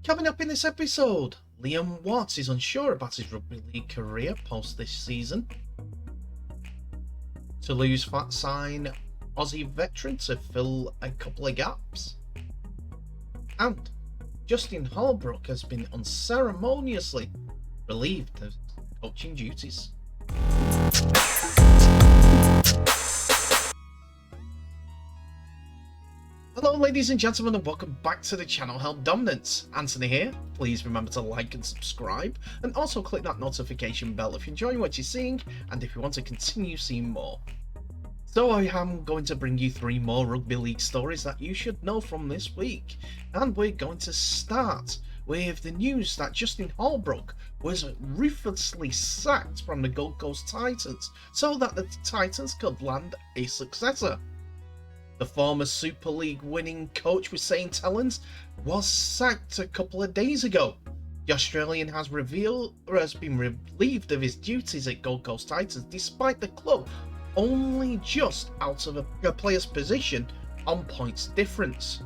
Coming up in this episode, Liam Watts is unsure about his rugby league career post this season. Toulouse sign Aussie veteran to fill a couple of gaps. And Justin Holbrook has been unceremoniously relieved of coaching duties. Hello ladies and gentlemen, and welcome back to the channel Help Dominance. Anthony here. Please remember to like and subscribe, and also click that notification bell if you're enjoying what you're seeing and if you want to continue seeing more. So I am going to bring you 3 more rugby league stories that you should know from this week, and we're going to start with the news that Justin Holbrook was ruthlessly sacked from the Gold Coast Titans so that the Titans could land a successor. The former Super League winning coach with St. Helens was sacked a couple of days ago. The Australian has been relieved of his duties at Gold Coast Titans despite the club only just out of a player's position on points difference.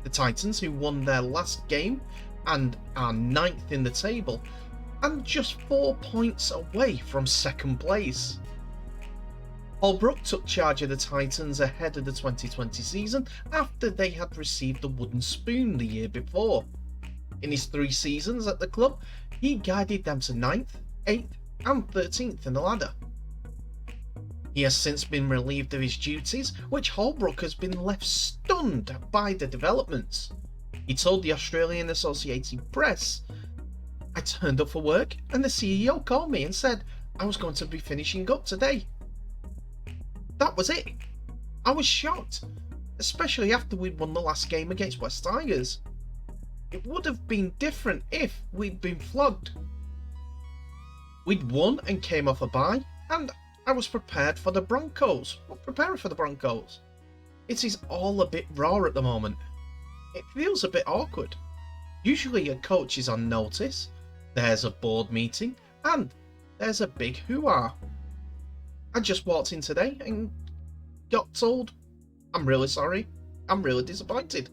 The Titans, who won their last game and are 9th in the table and just 4 points away from second place. Holbrook took charge of the Titans ahead of the 2020 season after they had received the wooden spoon the year before. In his 3 seasons at the club, he guided them to 9th, 8th and 13th in the ladder. He has since been relieved of his duties, which Holbrook has been left stunned by the developments. He told the Australian Associated Press, "I turned up for work and the CEO called me and said I was going to be finishing up today. That was it. I was shocked, especially after we'd won the last game against West Tigers. It would have been different if we'd been flogged. We'd won and came off a bye, and I was prepared for the Broncos. We're preparing for the Broncos. It is all a bit raw at the moment. It feels a bit awkward. Usually a coach is on notice, there's a board meeting, and there's a big hoo-ha. I just walked in today and got told, I'm really sorry, I'm really disappointed.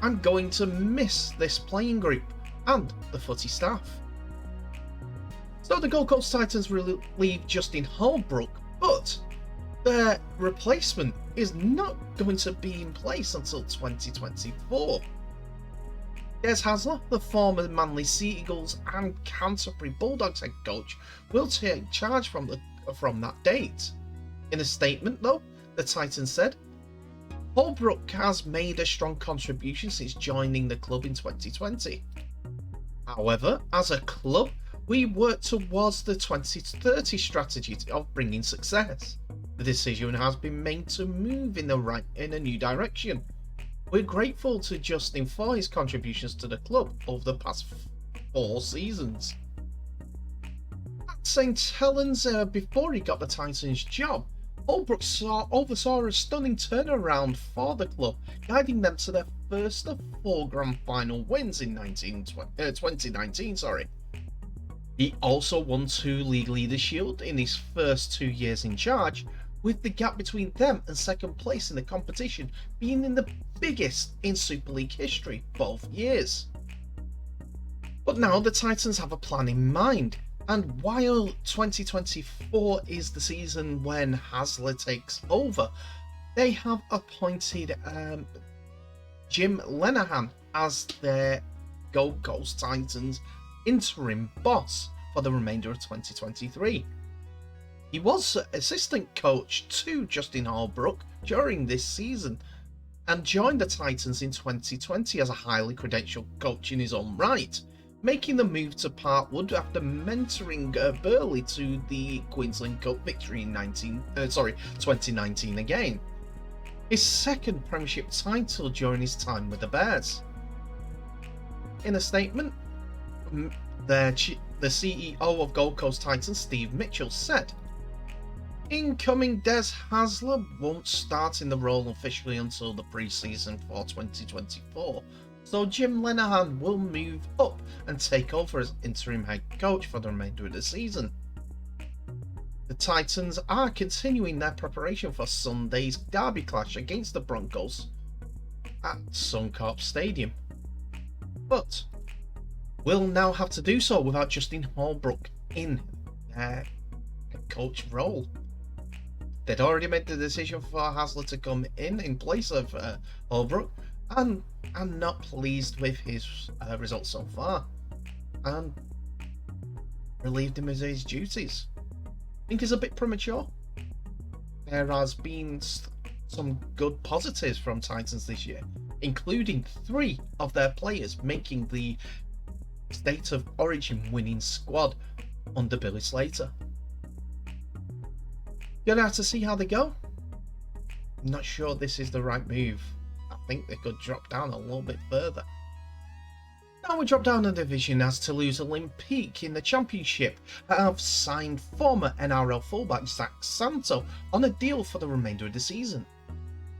I'm going to miss this playing group and the footy staff." So the Gold Coast Titans relieved Justin Holbrook, but their replacement is not going to be in place until 2024. Des Hasler, the former Manly Sea Eagles and Canterbury Bulldogs head coach, will take charge from that date. In a statement though, the Titans said, "Holbrook has made a strong contribution since joining the club in 2020. However, as a club, we work towards the 2030 strategy of bringing success. The decision has been made to move in a new direction. We're grateful to Justin for his contributions to the club over the past 4 seasons. At St. Helens, before he got the Titans job, Holbrook oversaw a stunning turnaround for the club, guiding them to their first of 4 grand final wins in 2019. He also won 2 League Leaders' Shield in his first 2 years in charge, with the gap between them and second place in the competition being in the biggest in Super League history both years. But now the Titans have a plan in mind, and while 2024 is the season when Hasler takes over, they have appointed Jim Lenihan as their Gold Coast Titans interim boss for the remainder of 2023. He was assistant coach to Justin Holbrook during this season and joined the Titans in 2020 as a highly credentialed coach in his own right, making the move to Parkwood after mentoring Burley to the Queensland Cup victory in 2019 again. His second premiership title during his time with the Bears. In a statement, the CEO of Gold Coast Titans, Steve Mitchell, said, "Incoming Des Hasler won't start in the role officially until the pre-season for 2024, so Jim Lenihan will move up and take over as interim head coach for the remainder of the season." The Titans are continuing their preparation for Sunday's derby clash against the Broncos at Suncorp Stadium. but will now have to do so without Justin Holbrook in their coach role. They'd already made the decision for Hasler to come in place of Holbrook, and I'm not pleased with his results so far, and relieved him of his duties. I think it's a bit premature. There has been some good positives from Titans this year, including 3 of their players making the State of Origin winning squad under Billy Slater. Gonna have to see how they go. I'm not sure this is the right move. I think they could drop down a little bit further. Now we drop down a division as Toulouse Olympique in the Championship have signed former NRL fullback Zack Santos on a deal for the remainder of the season.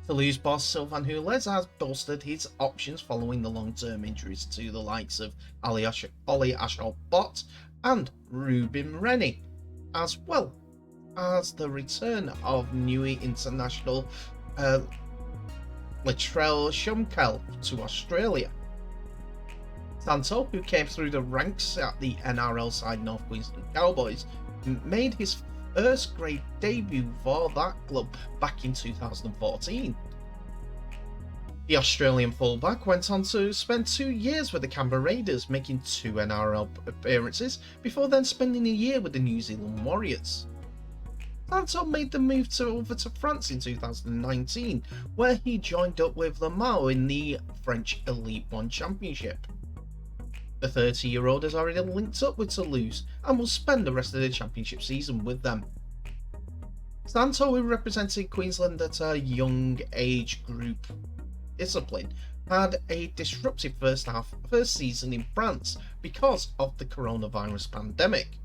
Toulouse boss Sylvain Hules has bolstered his options following the long-term injuries to the likes of Ollie Ashall-Bott and Ruben Rennie, as well as the return of Newey international Latrell Shumkel to Australia. Santos, who came through the ranks at the NRL side North Queensland Cowboys, made his first grade debut for that club back in 2014. The Australian fullback went on to spend 2 years with the Canberra Raiders, making 2 NRL appearances before then spending a year with the New Zealand Warriors. Santos made the move over to France in 2019, where he joined up with Lamau in the French Elite One Championship. The 30-year-old has already linked up with Toulouse and will spend the rest of the championship season with them. Santos, who represented Queensland at a young age group discipline, had a disruptive first season in France because of the coronavirus pandemic,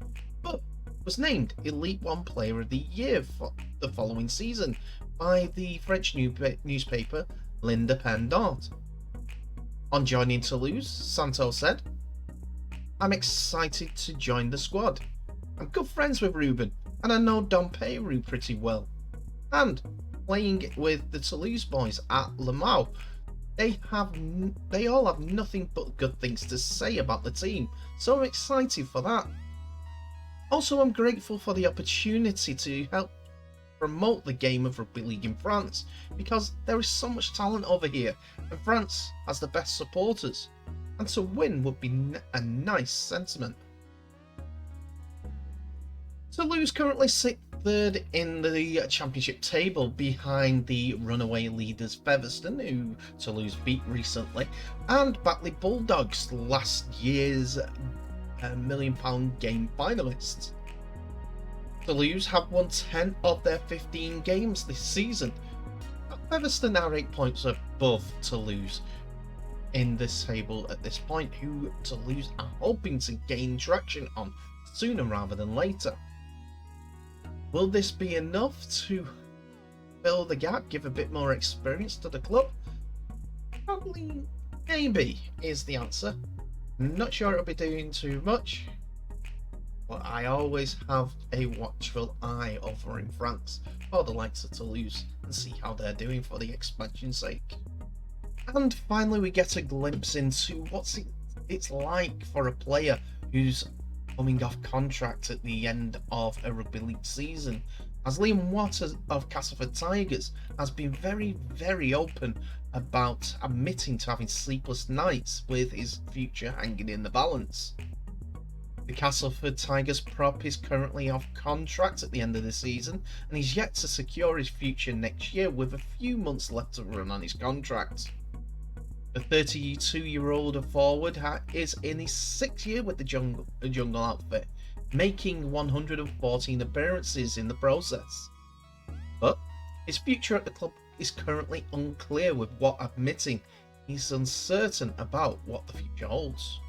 but was named Elite One Player of the Year for the following season by the French newspaper L'Indépendant. On joining Toulouse, Santos said, "I'm excited to join the squad. I'm good friends with Ruben, and I know Dom Peyrou pretty well. And playing with the Toulouse boys at Lamau, they all have nothing but good things to say about the team, so I'm excited for that. Also, I'm grateful for the opportunity to help promote the game of rugby league in France, because there is so much talent over here, and France has the best supporters, and to win would be a nice sentiment." Toulouse currently sit 3rd in the championship table behind the runaway leaders Featherstone, who Toulouse beat recently, and Batley Bulldogs, last year's £1 million game finalists. Toulouse have won 10 of their 15 games this season. Featherstone are 8 points above Toulouse in this table at this point, who Toulouse are hoping to gain traction on sooner rather than later. Will this be enough to fill the gap, give a bit more experience to the club? Probably, maybe, is the answer. Not sure it'll be doing too much, but I always have a watchful eye over in France for the likes of Toulouse and see how they're doing for the expansion's sake. And finally, we get a glimpse into what's it's like for a player who's coming off contract at the end of a rugby league season, as Liam Waters of Castleford Tigers has been very, very open about admitting to having sleepless nights with his future hanging in the balance. The Castleford Tigers prop is currently off contract at the end of the season, and he's yet to secure his future next year, with a few months left to run on his contract. The 32-year-old forward is in his 6th year with the jungle outfit, making 114 appearances in the process. But his future at the club is currently unclear, with Watt admitting he's uncertain about what the future holds.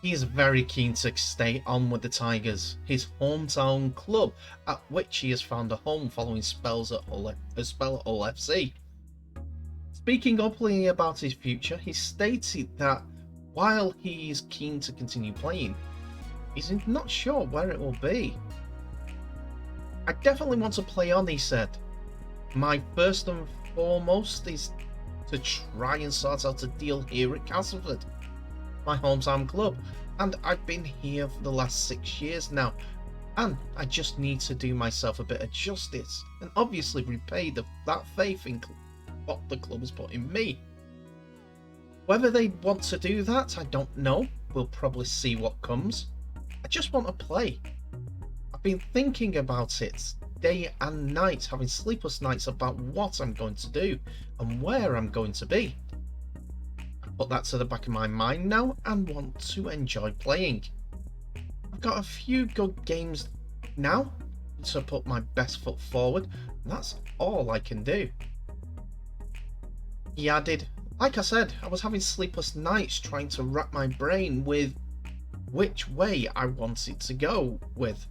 He is very keen to stay on with the Tigers, his hometown club, at which he has found a home following spells at Hull FC. Speaking openly about his future, he stated that while he is keen to continue playing, he's not sure where it will be. "I definitely want to play on," he said. "My first and foremost is to try and sort out a deal here at Castleford. my hometown club, and I've been here for the last 6 years now, and I just need to do myself a bit of justice and obviously repay that faith in what the club has put in me. Whether they want to do that, I don't know. We'll probably see what comes. I just want to play. I've been thinking about it day and night, having sleepless nights about what I'm going to do and where I'm going to be. I put that to the back of my mind now and want to enjoy playing. I've got a few good games now to put my best foot forward, and that's all I can do. He added, like I said, I was having sleepless nights trying to wrap my brain with which way I wanted to go with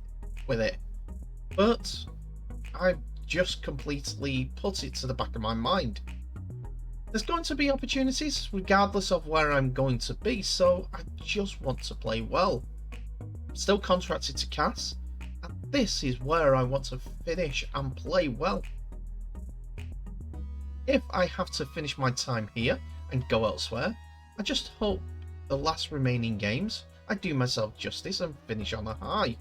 it, but I've just completely put it to the back of my mind. There's going to be opportunities regardless of where I'm going to be, so I just want to play well. I'm still contracted to Cass, and this is where I want to finish and play well. If I have to finish my time here and go elsewhere, I just hope the last remaining games I do myself justice and finish on a high.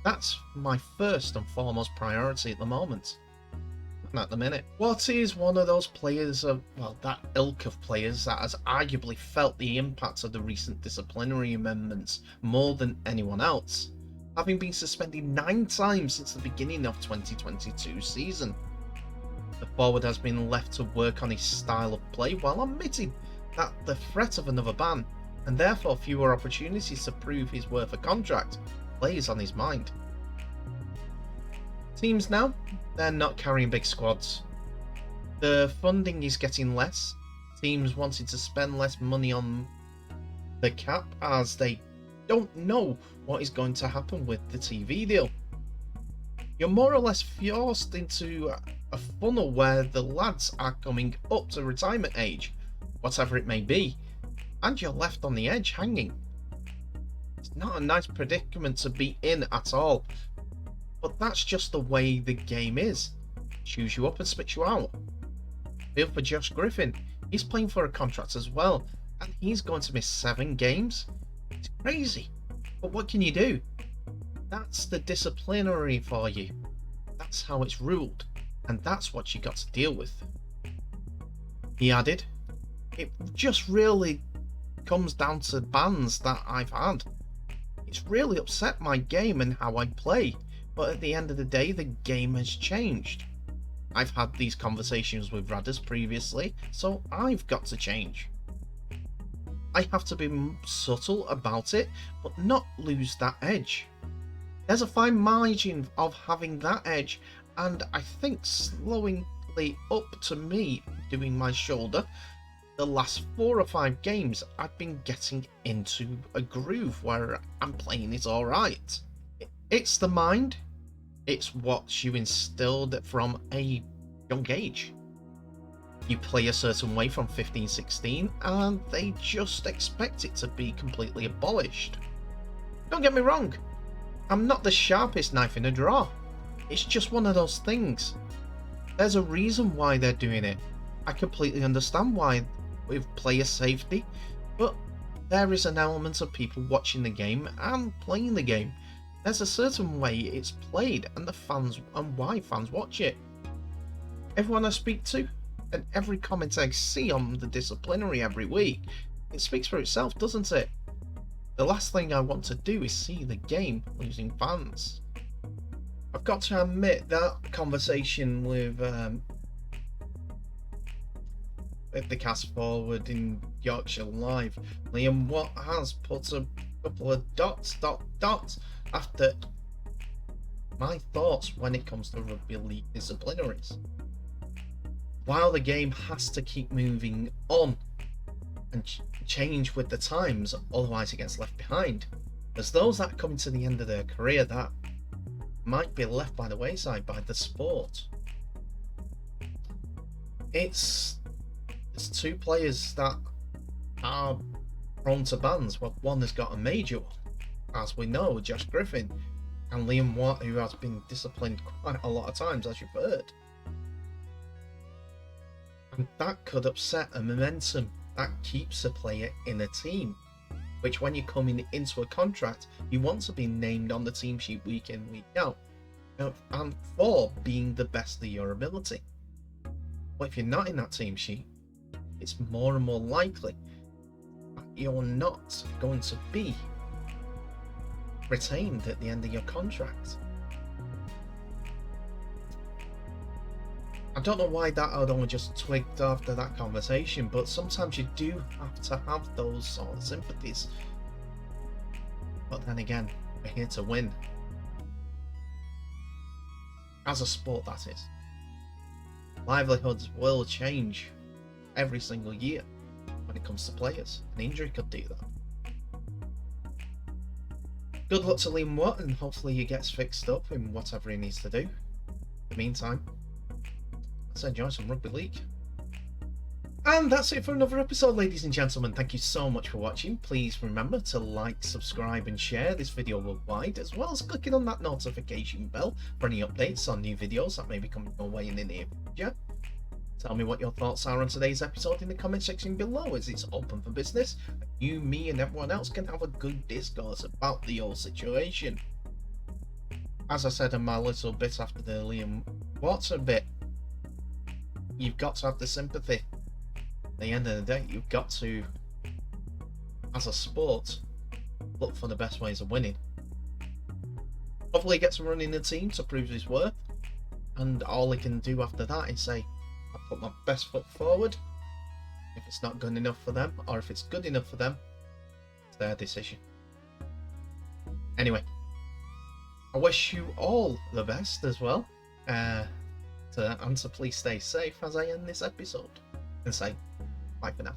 That's my first and foremost priority at the moment. And at the minute, what is one of those players of, well, that ilk of players that has arguably felt the impact of the recent disciplinary amendments more than anyone else, having been suspended 9 times since the beginning of 2022 season. The forward has been left to work on his style of play while admitting that the threat of another ban, and therefore fewer opportunities to prove his worth of contract, plays on his mind. Teams now, they're not carrying big squads. The funding is getting less, teams wanting to spend less money on the cap as they don't know what is going to happen with the TV deal. You're more or less forced into a funnel where the lads are coming up to retirement age, whatever it may be, and you're left on the edge hanging. It's not a nice predicament to be in at all, but that's just the way the game is. Chews you up and spits you out. Feel for Josh Griffin, he's playing for a contract as well, and he's going to miss 7 games. It's crazy, but what can you do? That's the disciplinary for you. That's how it's ruled, and that's what you got to deal with. He added, it just really comes down to bans that I've had. It's really upset my game and how I play, but at the end of the day, the game has changed. I've had these conversations with Radders previously, so I've got to change. I have to be subtle about it, but not lose that edge. There's a fine margin of having that edge, and I think slowing up to me doing my shoulder, the last 4 or 5 games I've been getting into a groove where I'm playing it alright. It's the mind, it's what you instilled from a young age. You play a certain way from 15, 16, and they just expect it to be completely abolished. Don't get me wrong, I'm not the sharpest knife in a drawer. It's just one of those things. There's a reason why they're doing it. I completely understand why with player safety, but there is an element of people watching the game and playing the game. There's a certain way it's played and the fans and why fans watch it. Everyone I speak to and every comment I see on the disciplinary every week, it speaks for itself, doesn't it? The last thing I want to do is see the game losing fans. I've got to admit that conversation with the cast forward in Yorkshire Live, Liam Watt has put a couple of dots after my thoughts when it comes to rugby league disciplinaries. While the game has to keep moving on and change with the times, otherwise it gets left behind. There's those that are coming to the end of their career that might be left by the wayside by the sport. It's 2 players that are prone to bans. Well, one has got a major one, as we know, Josh Griffin, and Liam Watt, who has been disciplined quite a lot of times, as you've heard. And that could upset a momentum that keeps a player in a team, which when you're coming into a contract, you want to be named on the team sheet week in, week out, and for being the best of your ability. But if you're not in that team sheet, it's more and more likely that you're not going to be retained at the end of your contract. I don't know why that had only just twigged after that conversation, but sometimes you do have to have those sort of sympathies. But then again, we're here to win. As a sport, that is. Livelihoods will change every single year when it comes to players. An injury could do that. Good luck to Liam Watt, and hopefully he gets fixed up in whatever he needs to do. In the meantime, let's enjoy some rugby league. And that's it for another episode, ladies and gentlemen. Thank you so much for watching. Please remember to like, subscribe and share this video worldwide, as well as clicking on that notification bell for any updates on new videos that may be coming your way in the near future. Tell me what your thoughts are on today's episode in the comment section below, as it's open for business. You, me and everyone else can have a good discourse about the whole situation. As I said in my little bit after the Liam Watson bit, you've got to have the sympathy. At the end of the day, you've got to, as a sport, look for the best ways of winning. Hopefully he gets some run in the team to prove his worth, and all he can do after that is say, I put my best foot forward. If it's not good enough for them, or if it's good enough for them, it's their decision. Anyway, I wish you all the best as well. To please stay safe as I end this episode, and say bye for now.